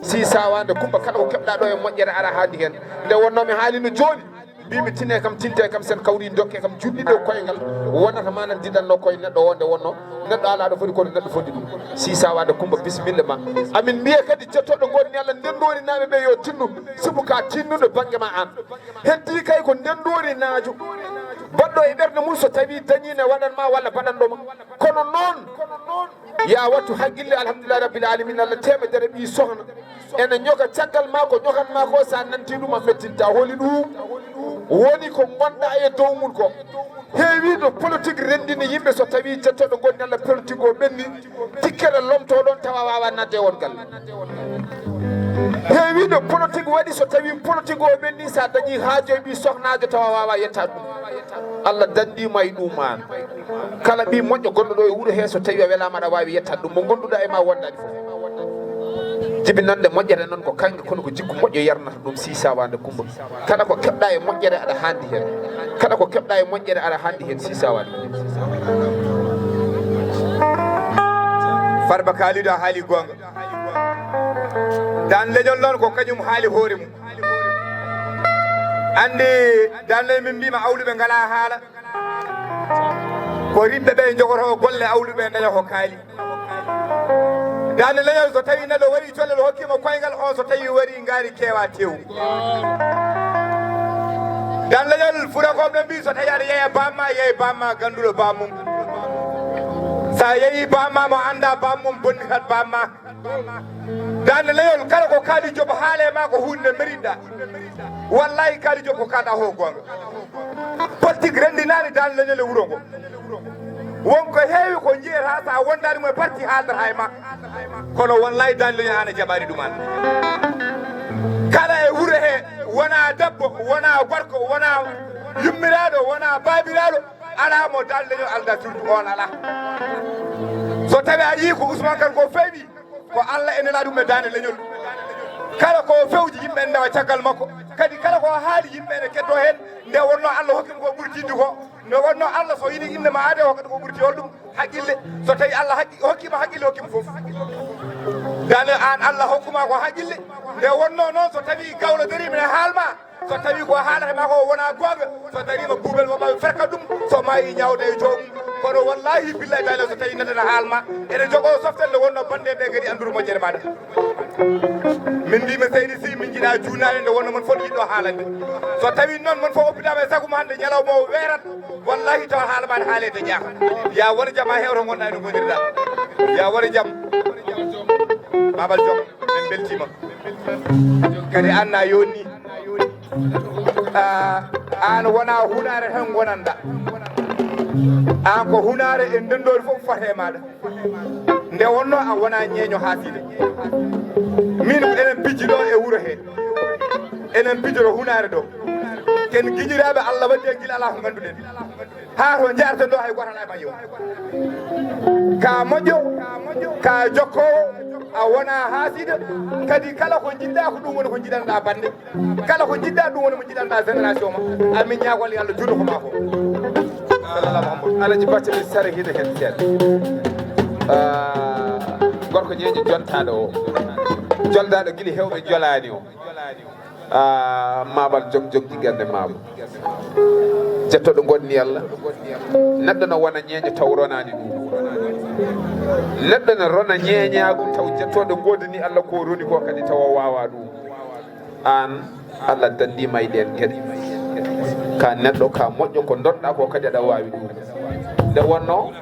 si sawande kumba kala ko kebɗa ɗo e moƴƴere ara haadi hen nde wonno mi haalino joni mbimi tine kam tinte kam sen kawri dokke kam juɗɗi ɗo koyngal wonata manan diɗanno koye neɗɗo wonde wonno neɗɗo alaɗo foti kono neɗɗo foti ɗum si sawande kumba bisimilla ma amin mbiya kadi jettoɗo gonni Allah ndendori naɓe ɓe yo tinnu sibu ka tinnude banggue ma an heddi kay ko ndendori naaju baɗɗo e ɓerde mum so tawi dañine waɗanma walla baɗanɗoma kono noon ya wattu haqqille alhamdulillah rabbil alamin Allah temedere ɓi sohna ene ñoga caggal ma ko ñoganma ko sa nanti ɗum a mettinta holi ɗum woni ko gonɗa e dow mum ko heewiɗo politique rendini yimɓe so tawi jettoɗo gonni Allah politique o ɓenni tikkere lomto ɗon tawa wawa nadde won galle heewiɗo politique waɗi so tawi politique o ɓenni sa dañi haajo e ɓi sohnajo tawa wawa yetta ɗum Allah dandima e ɗum an kala ɓi moƴƴo gonɗo ɗo e wuuro he so tawi a welama aɗa wawi yettat ɗum mo gonduɗa e ma wondani fof jibinande moƴƴere noon ko kanke kono ko jikku moƴƴo yarnata ɗum si sawande kumba kala ko keɓɗa e moƴƴere aɗa handi hen kala ko keɓɗa e moƴƴere aɗa handi hen si sawande Farba Kalido a haali gonga dan leñol noon ko kañum haali hoore mum andi danle min mbima awluɓe ngala haala ko rimɓe ɓe jogoto golle awluɓe daña ko kaali dande leñol so tawi neɗɗo waɗi collel hokkima koyngal on so tawi waɗi ngaari keewa tew dan leñol furakoɓe ɓe mbi so tawi aɗa yeeya bamma ganduɗo bammum sa yeeyi bamma mo anda bammum bonni kat bamma dande leñol kala ko kaali joɓo haale ma ko hunde mériɗɗa wallahi kaali joɓo ko kalɗa ho gonga politique rendinani dande leñol e wuuro ngo wonko heewi ko jiyata sa wondani mo e parti haaldata e ma kono wallahi dande leñol an e jaɓani ɗuman kala e wuuro he wona debbo wona gorko wona yummiraɗo wona babiraɗo ala mo dande leñol alda surtout on ala so tawi a yii ko Ousmane Kane ko feewi ko Allah enena ɗum e dande leñol kala ko fewji yimɓe ndewa caggal makko kadi kala ko haali yimɓe ne ketto hen nde wonno Allah hokkimo ko ɓurtinde ko nde wonno Allah so yiɗi inde ma aade hokkata ko ɓurti hol ɗum haqqille so tawi Allah hokkima haqqille hokkima foof dande an Allah hokkuma ko haqqille nde wonno noon so tawi gawlo darima ne haalma so tawi ko haalata ma ko wona gonga so darima buubel mo ɓawi ferka ɗum so mayi ñawde e joomum kono wallahi billahi taala so tawi neɗɗo ne haalma ene jogo softelle wonno bande ɓe kadi anduru moƴƴere maɗa min mbima seydi si min jiiɗa juunade nde wonno mon fof yiɗɗo haalande so tawi noon mon fof oppitama e saguma hande ñalawma o weerat wallahi tawa haalama ne haalede jaaha ya wona jaam ha hewto gonɗa eno gondirɗa ya wona jaam Mabal Diong min beltima kadi anna yonni an wona hunare tan gonanɗa an ko hunare e ndendori fof fate maɗa nde wonno a wona ñeeño haaside min enen pijjiɗo e wuuro he enen pijjoto hunare ɗo ken guiƴiraɓe Allah waɗi e guila ala ko ganduɗen ha to jarten ɗo hay gotana e ma yew ka moƴƴo ka jokkowo a wona haaside kadi kala ko jiɗɗa ko ɗum woni ko jiɗanɗa bande kala ko jiɗɗa ɗum woni mo jiɗanɗa génération ma amin ñagol Allah juuɗo ko ma ko sallallahu Muhammad alaji battami sare hide hen seeɗa gorko ñeeño jontaɗo o joldaɗo guila hewɓe jolani o Mabal joggi gande Mabal jettoɗo gonni Allah neɗɗo no wona ñeeño taw ronani ɗum neɗɗo ne rona ñeeñagu taw jettoɗo godani Allah ko roni ko kadi tawa wawa ɗum an Allah dandima e ɗen gueɗe ka neɗɗo ka moƴƴo ko doɗɗa ko kadi aɗa wawi ɗum nde wonno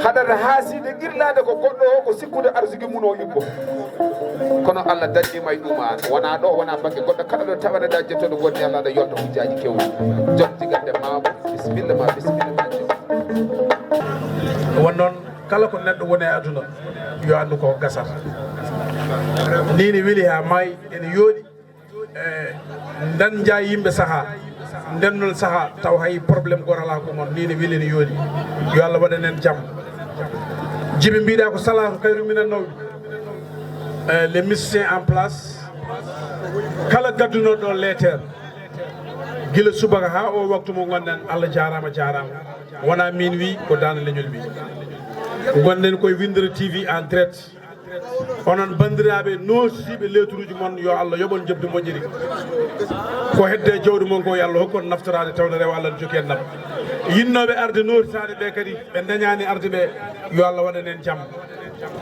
haɗata haaside guirlade ko goɗɗo o ko sikkude arsigi mum o yibbo kono Allah dandima e ɗum an wona ɗo wona bakke goɗɗo kala ɗo tawaɗaɗa jettoɗo gonni Allah aɗa yolta hujjaji kewɗi jotti gande mamo bisimilla ma won noon kala ko neɗɗo woni e aduna yo andu ko gasata ni ne weeli ha maayi ene yooɗi danja yimɓe saaha ndennol saaha taw hay probléme goto ala ko mon ni ne weeli ne yooɗi yo Allah waɗanen jaam jibi mbiɗa ko salatu kayru minan nawmi les musiciens en place kala gaddunoɗo lettere gila subaka ha o waktu mo gonɗen Allah jarama wona min wi ko Daande leñol wi gonɗen koye Winndere-tv en direct onon bandiraɓe noosiɓe letruji mon yo Allah yoɓon jebde moƴƴiri ko hedde jawdi mon ko yo Allah hokkon naftorade tawde rewa Allah ne jokki en nam yinnoɓe arde nootitade ɓe kadi ɓe dañani arde ɓe yo Allah waɗan en jaam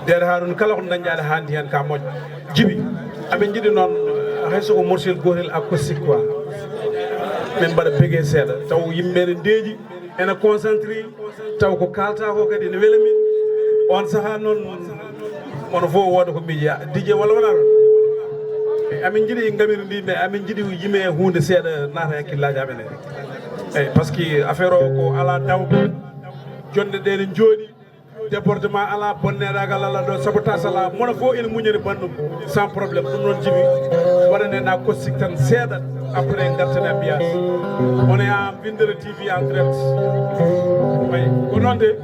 dere Harouna kala ko dañƴade handi hen ka moƴƴo Djiby aɓe jiiɗi noon hayso ko morcel gotel acoustique quoi min mbaɗa bégue seeɗa taw yimɓe ne ndeeƴi ene concentré taw ko kalta ko kadi ne weela min on saaha noon mono fof wooda ko miijiya DJ walla wona ɗon amin jiiɗi gamiri ndi mais amin jiiɗi yime hunde seeɗa naata hakkillaji amen eyyi par ce que affaire o ko ala dawba jonde ɗe ne jooɗi déportement ala bonneɗagal ala ɗo sabotage ala mono fof ene muñani bandum sans probléme ɗum noon Djiby waɗanen acoustique tan seeɗa après gartane ambiance on est en Winndere-tv en direct way ko noon de